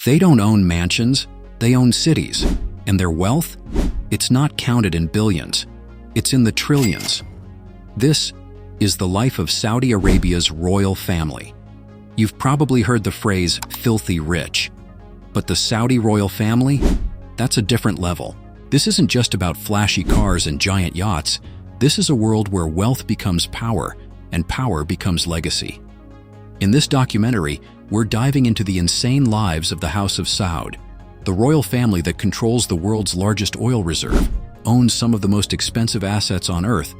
They don't own mansions, they own cities. And their wealth? It's not counted in billions. It's in the trillions. This is the life of Saudi Arabia's royal family. You've probably heard the phrase filthy rich. But the Saudi royal family? That's a different level. This isn't just about flashy cars and giant yachts. This is a world where wealth becomes power, and power becomes legacy. In this documentary, we're diving into the insane lives of the House of Saud, the royal family that controls the world's largest oil reserve, owns some of the most expensive assets on Earth,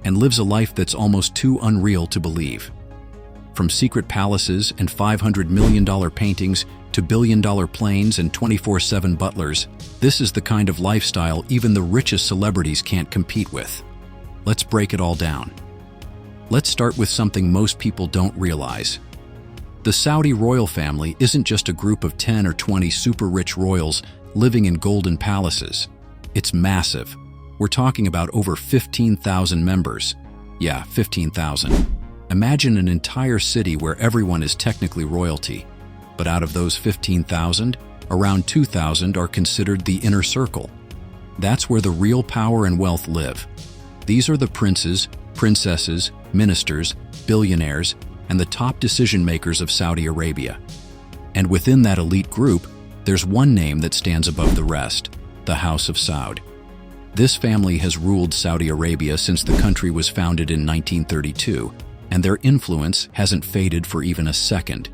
and lives a life that's almost too unreal to believe. From secret palaces and $500 million paintings to billion-dollar planes and 24/7 butlers, this is the kind of lifestyle even the richest celebrities can't compete with. Let's break it all down. Let's start with something most people don't realize. The Saudi royal family isn't just a group of 10 or 20 super-rich royals living in golden palaces. It's massive. We're talking about over 15,000 members. Yeah, 15,000. Imagine an entire city where everyone is technically royalty. But out of those 15,000, around 2,000 are considered the inner circle. That's where the real power and wealth live. These are the princes, princesses, ministers, billionaires, and the top decision-makers of Saudi Arabia. And within that elite group, there's one name that stands above the rest: the House of Saud. This family has ruled Saudi Arabia since the country was founded in 1932, and their influence hasn't faded for even a second.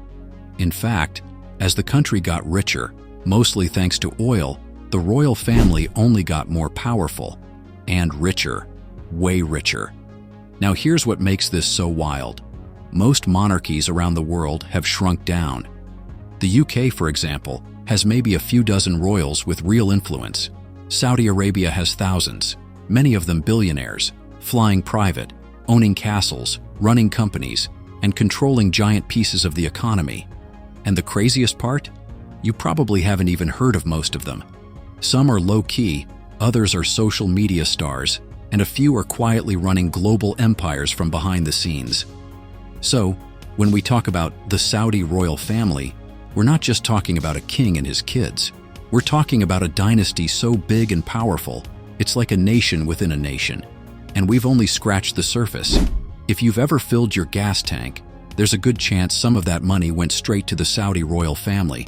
In fact, as the country got richer, mostly thanks to oil, the royal family only got more powerful and richer, way richer. Now here's what makes this so wild. Most monarchies around the world have shrunk down. The UK, for example, has maybe a few dozen royals with real influence. Saudi Arabia has thousands, many of them billionaires, flying private, owning castles, running companies, and controlling giant pieces of the economy. And the craziest part? You probably haven't even heard of most of them. Some are low-key, others are social media stars, and a few are quietly running global empires from behind the scenes. So, when we talk about the Saudi royal family, we're not just talking about a king and his kids. We're talking about a dynasty so big and powerful, it's like a nation within a nation. And we've only scratched the surface. If you've ever filled your gas tank, there's a good chance some of that money went straight to the Saudi royal family.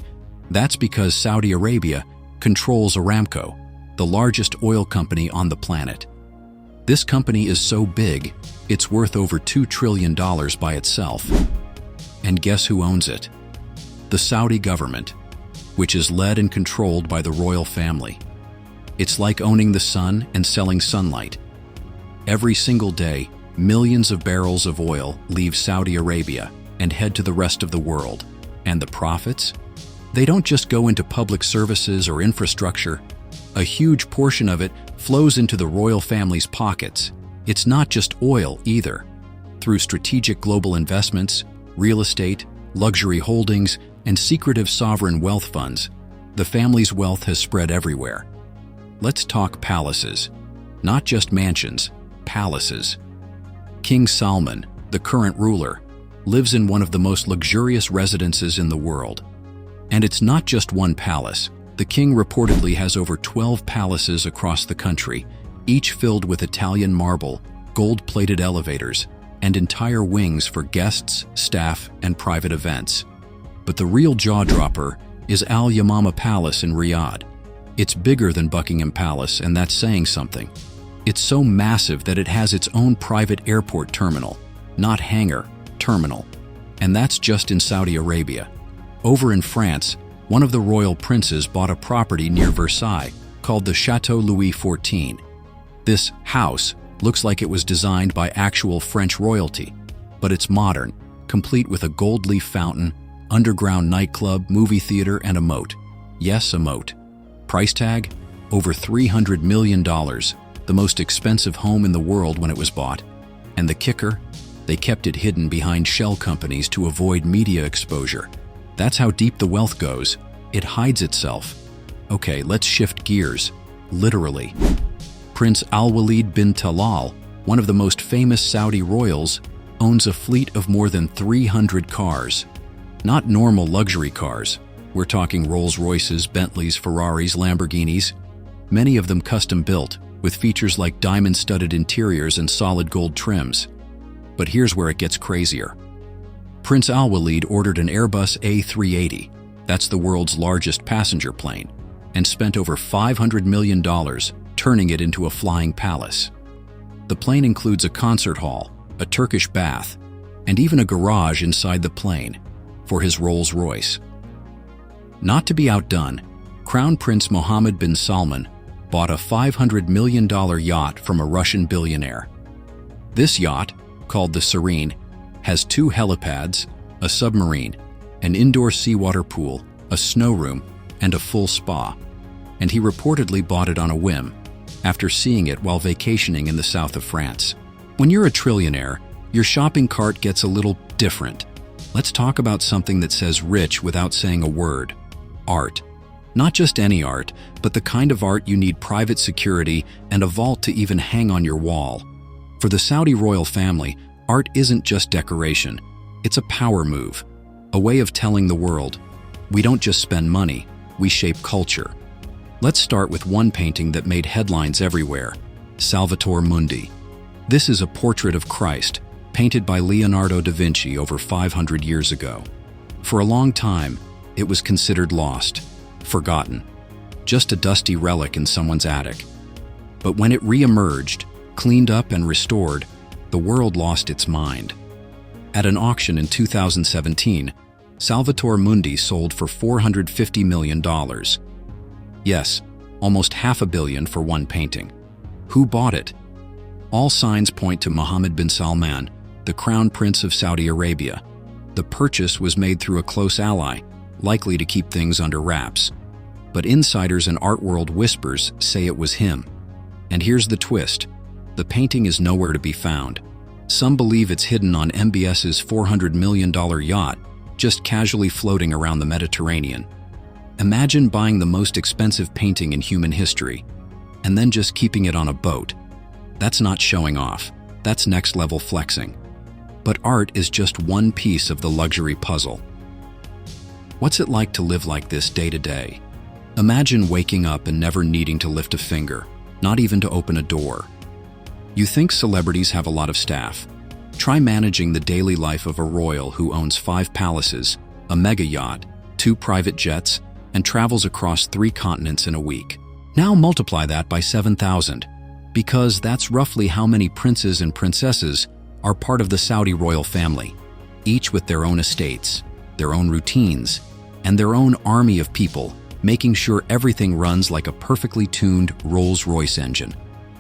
That's because Saudi Arabia controls Aramco, the largest oil company on the planet. This company is so big, it's worth over $2 trillion by itself. And guess who owns it? The Saudi government, which is led and controlled by the royal family. It's like owning the sun and selling sunlight. Every single day, millions of barrels of oil leave Saudi Arabia and head to the rest of the world. And the profits? They don't just go into public services or infrastructure. A huge portion of it flows into the royal family's pockets. It's not just oil either. Through strategic global investments, real estate, luxury holdings, and secretive sovereign wealth funds, the family's wealth has spread everywhere. Let's talk palaces. Not just mansions, palaces. King Salman, the current ruler, lives in one of the most luxurious residences in the world. And it's not just one palace. The king reportedly has over 12 palaces across the country, each filled with Italian marble, gold-plated elevators, and entire wings for guests, staff, and private events. But the real jaw-dropper is Al Yamama Palace in Riyadh. It's bigger than Buckingham Palace, and that's saying something. It's so massive that it has its own private airport terminal, not hangar, terminal. And that's just in Saudi Arabia. Over in France, one of the royal princes bought a property near Versailles called the Chateau Louis XIV. This house looks like it was designed by actual French royalty, but it's modern, complete with a gold leaf fountain, underground nightclub, movie theater, and a moat. Yes, a moat. Price tag? Over $300 million, the most expensive home in the world when it was bought. And the kicker? They kept it hidden behind shell companies to avoid media exposure. That's how deep the wealth goes. It hides itself. Okay, let's shift gears. Literally. Prince Al-Walid bin Talal, one of the most famous Saudi royals, owns a fleet of more than 300 cars. Not normal luxury cars, We're talking Rolls-Royces, Bentleys, Ferraris, Lamborghinis, many of them custom-built, with features like diamond-studded interiors and solid gold trims. But here's where it gets crazier. Prince Al-Walid ordered an Airbus A380, that's the world's largest passenger plane, and spent over $500 million turning it into a flying palace. The plane includes a concert hall, a Turkish bath, and even a garage inside the plane for his Rolls-Royce. Not to be outdone, Crown Prince Mohammed bin Salman bought a $500 million yacht from a Russian billionaire. This yacht, called the Serene, has 2 helipads, a submarine, an indoor seawater pool, a snow room, and a full spa. And he reportedly bought it on a whim, after seeing it while vacationing in the south of France. When you're a trillionaire, your shopping cart gets a little different. Let's talk about something that says rich without saying a word: art. Not just any art, but the kind of art you need private security and a vault to even hang on your wall. For the Saudi royal family, art isn't just decoration. It's a power move, a way of telling the world, we don't just spend money, we shape culture. Let's start with one painting that made headlines everywhere: Salvatore Mundi. This is a portrait of Christ, painted by Leonardo da Vinci over 500 years ago. For a long time, it was considered lost, forgotten, just a dusty relic in someone's attic. But when it re-emerged, cleaned up and restored, the world lost its mind. At an auction in 2017, Salvatore Mundi sold for $450 million. Yes, almost $500 million for one painting. Who bought it? All signs point to Mohammed bin Salman, the Crown Prince of Saudi Arabia. The purchase was made through a close ally, likely to keep things under wraps. But insiders and art world whispers say it was him. And here's the twist: the painting is nowhere to be found. Some believe it's hidden on MBS's $400 million yacht, just casually floating around the Mediterranean. Imagine buying the most expensive painting in human history, and then just keeping it on a boat. That's not showing off, that's next-level flexing. But art is just one piece of the luxury puzzle. What's it like to live like this day to day? Imagine waking up and never needing to lift a finger, not even to open a door. You think celebrities have a lot of staff? Try managing the daily life of a royal who owns 5 palaces, a mega yacht, 2 private jets, and travels across 3 continents in a week. Now multiply that by 7,000, because that's roughly how many princes and princesses are part of the Saudi royal family, each with their own estates, their own routines, and their own army of people, making sure everything runs like a perfectly tuned Rolls-Royce engine.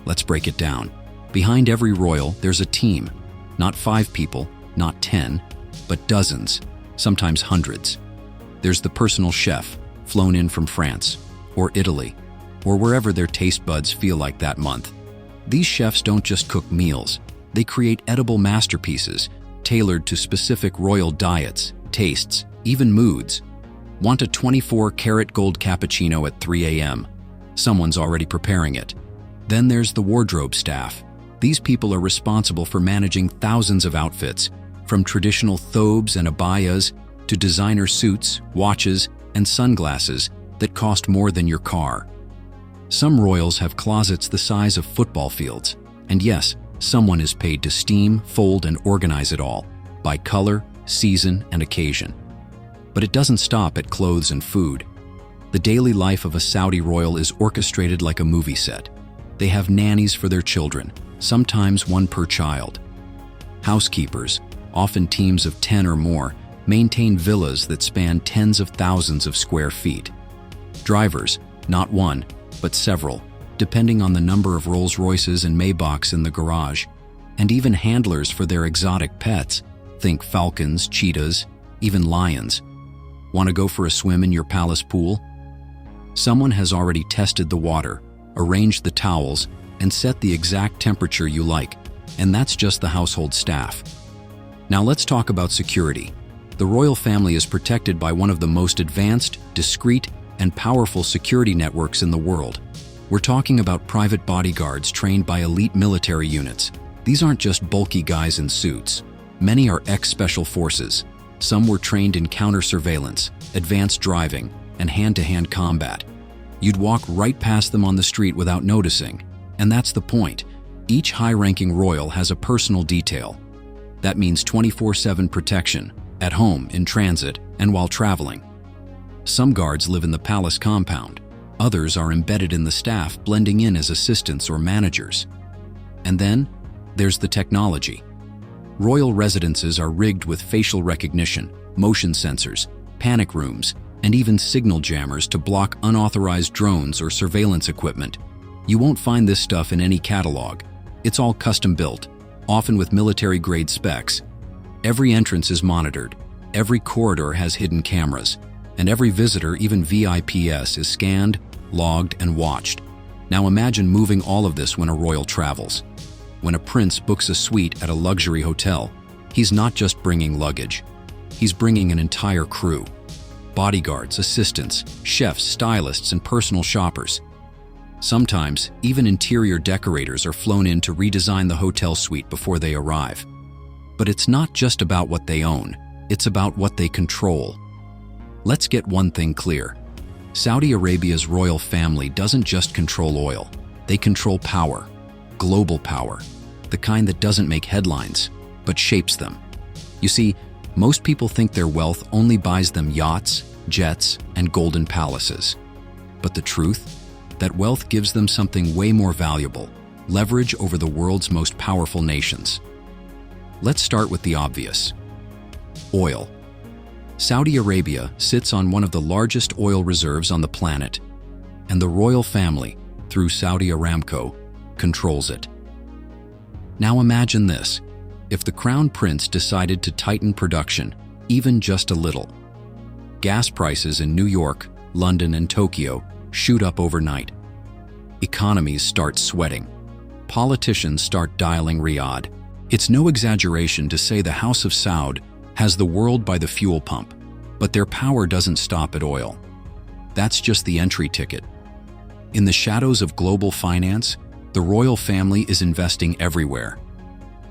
Let's break it down. Behind every royal, there's a team. Not 5 people, not 10, but dozens, sometimes hundreds. There's the personal chef, flown in from France, or Italy, or wherever their taste buds feel like that month. These chefs don't just cook meals, they create edible masterpieces tailored to specific royal diets, tastes, even moods. Want a 24-karat gold cappuccino at 3 a.m.? Someone's already preparing it. Then there's the wardrobe staff. These people are responsible for managing thousands of outfits, from traditional thobes and abayas to designer suits, watches, and sunglasses that cost more than your car. Some royals have closets the size of football fields, and yes, someone is paid to steam, fold, and organize it all, by color, season, and occasion. But it doesn't stop at clothes and food. The daily life of a Saudi royal is orchestrated like a movie set. They have nannies for their children, sometimes 1 per child. Housekeepers, often teams of 10 or more, maintain villas that span tens of thousands of square feet. Drivers, not 1, but several, depending on the number of Rolls-Royces and Maybachs in the garage, and even handlers for their exotic pets. Think falcons, cheetahs, even lions. Want to go for a swim in your palace pool? Someone has already tested the water, arranged the towels, and set the exact temperature you like, and that's just the household staff. Now let's talk about security. The royal family is protected by one of the most advanced, discreet, and powerful security networks in the world. We're talking about private bodyguards trained by elite military units. These aren't just bulky guys in suits. Many are ex-special forces, Some were trained in counter-surveillance, advanced driving, and hand-to-hand combat. You'd walk right past them on the street without noticing. And that's the point. Each high-ranking royal has a personal detail. That means 24/7 protection, at home, in transit, and while traveling. Some guards live in the palace compound. Others are embedded in the staff, blending in as assistants or managers. And then, there's the technology. Royal residences are rigged with facial recognition, motion sensors, panic rooms, and even signal jammers to block unauthorized drones or surveillance equipment. You won't find this stuff in any catalog. It's all custom-built, often with military-grade specs. Every entrance is monitored, every corridor has hidden cameras, and every visitor, even VIPs, is scanned, logged, and watched. Now imagine moving all of this when a royal travels. When a prince books a suite at a luxury hotel, he's not just bringing luggage. He's bringing an entire crew. Bodyguards, assistants, chefs, stylists, and personal shoppers. Sometimes, even interior decorators are flown in to redesign the hotel suite before they arrive. But it's not just about what they own, it's about what they control. Let's get one thing clear. Saudi Arabia's royal family doesn't just control oil. They control power, global power, the kind that doesn't make headlines, but shapes them. You see, most people think their wealth only buys them yachts, jets, and golden palaces. But the truth? That wealth gives them something way more valuable: leverage over the world's most powerful nations. Let's start with the obvious. Oil. Saudi Arabia sits on one of the largest oil reserves on the planet, and the royal family, through Saudi Aramco, controls it. Now imagine this. If the crown prince decided to tighten production, even just a little, gas prices in New York, London, and Tokyo shoot up overnight. Economies start sweating. Politicians start dialing Riyadh. It's no exaggeration to say the House of Saud has the world by the fuel pump, but their power doesn't stop at oil. That's just the entry ticket. In the shadows of global finance, the royal family is investing everywhere.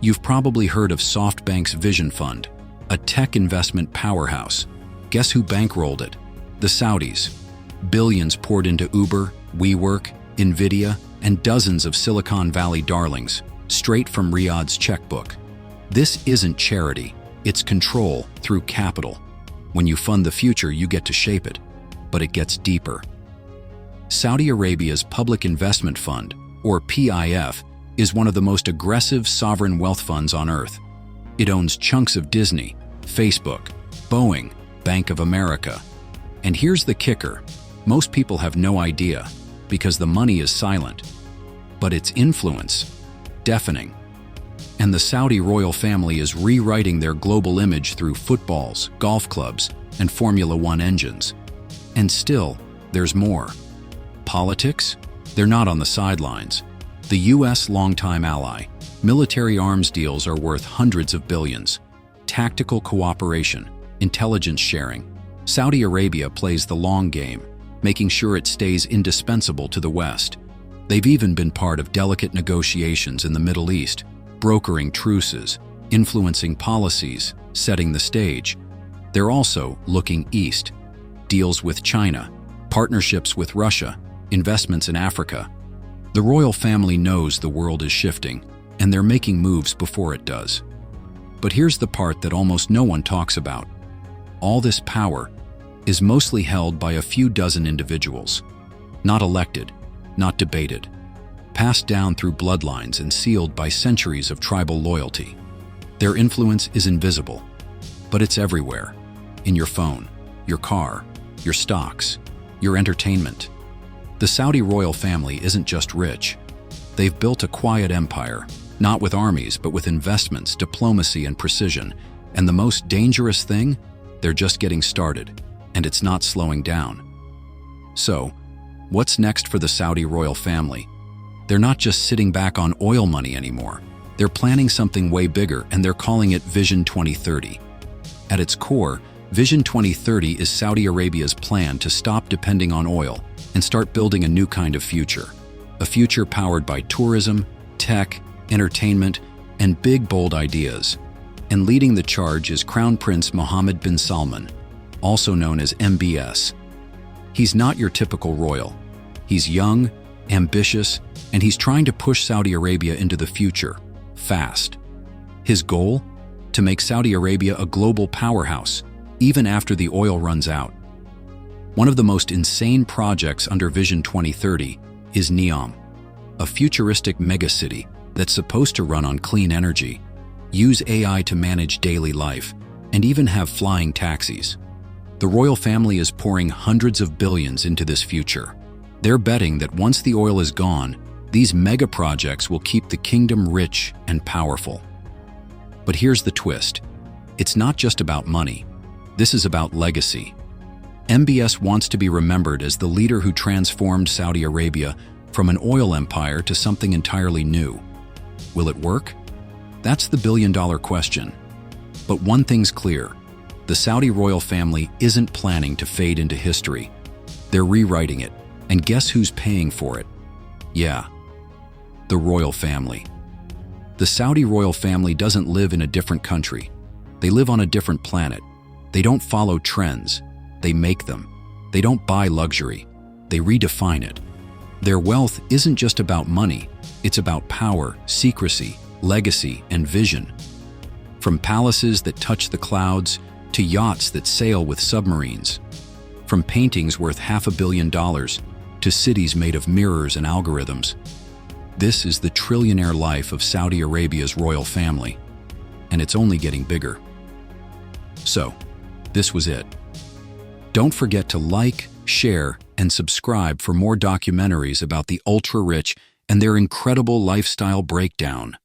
You've probably heard of SoftBank's Vision Fund, a tech investment powerhouse. Guess who bankrolled it? The Saudis. Billions poured into Uber, WeWork, Nvidia, and dozens of Silicon Valley darlings, straight from Riyadh's checkbook. This isn't charity, it's control through capital. When you fund the future, you get to shape it, but it gets deeper. Saudi Arabia's Public Investment Fund, or PIF, is one of the most aggressive sovereign wealth funds on earth. It owns chunks of Disney, Facebook, Boeing, Bank of America. And here's the kicker. Most people have no idea, because the money is silent. But its influence, deafening. And the Saudi royal family is rewriting their global image through footballs, golf clubs, and Formula One engines. And still, there's more. Politics? They're not on the sidelines. The U.S. longtime ally. Military arms deals are worth hundreds of billions. Tactical cooperation, intelligence sharing. Saudi Arabia plays the long game, making sure it stays indispensable to the West. They've even been part of delicate negotiations in the Middle East, brokering truces, influencing policies, setting the stage. They're also looking east. Deals with China, partnerships with Russia, investments in Africa. The royal family knows the world is shifting, and they're making moves before it does. But here's the part that almost no one talks about. All this power is mostly held by a few dozen individuals. Not elected, not debated. Passed down through bloodlines and sealed by centuries of tribal loyalty. Their influence is invisible, but it's everywhere. In your phone, your car, your stocks, your entertainment. The Saudi royal family isn't just rich. They've built a quiet empire, not with armies, but with investments, diplomacy, and precision. And the most dangerous thing? They're just getting started, and it's not slowing down. So, what's next for the Saudi royal family? They're not just sitting back on oil money anymore. They're planning something way bigger, and they're calling it Vision 2030. At its core, Vision 2030 is Saudi Arabia's plan to stop depending on oil and start building a new kind of future. A future powered by tourism, tech, entertainment, and big, bold ideas. And leading the charge is Crown Prince Mohammed bin Salman, also known as MBS. He's not your typical royal. He's young, ambitious, and he's trying to push Saudi Arabia into the future, fast. His goal? To make Saudi Arabia a global powerhouse, even after the oil runs out. One of the most insane projects under Vision 2030 is NEOM, a futuristic megacity that's supposed to run on clean energy, use AI to manage daily life, and even have flying taxis. The royal family is pouring hundreds of billions into this future. They're betting that once the oil is gone, these mega projects will keep the kingdom rich and powerful. But here's the twist. It's not just about money. This is about legacy. MBS wants to be remembered as the leader who transformed Saudi Arabia from an oil empire to something entirely new. Will it work? That's the billion-dollar question. But one thing's clear. The Saudi royal family isn't planning to fade into history. They're rewriting it. And guess who's paying for it? Yeah, the royal family. The Saudi royal family doesn't live in a different country. They live on a different planet. They don't follow trends. They make them. They don't buy luxury. They redefine it. Their wealth isn't just about money. It's about power, secrecy, legacy, and vision. From palaces that touch the clouds to yachts that sail with submarines. From paintings worth $500 million to cities made of mirrors and algorithms. This is the trillionaire life of Saudi Arabia's royal family, and it's only getting bigger. So, this was it. Don't forget to like, share, and subscribe for more documentaries about the ultra-rich and their incredible lifestyle breakdown.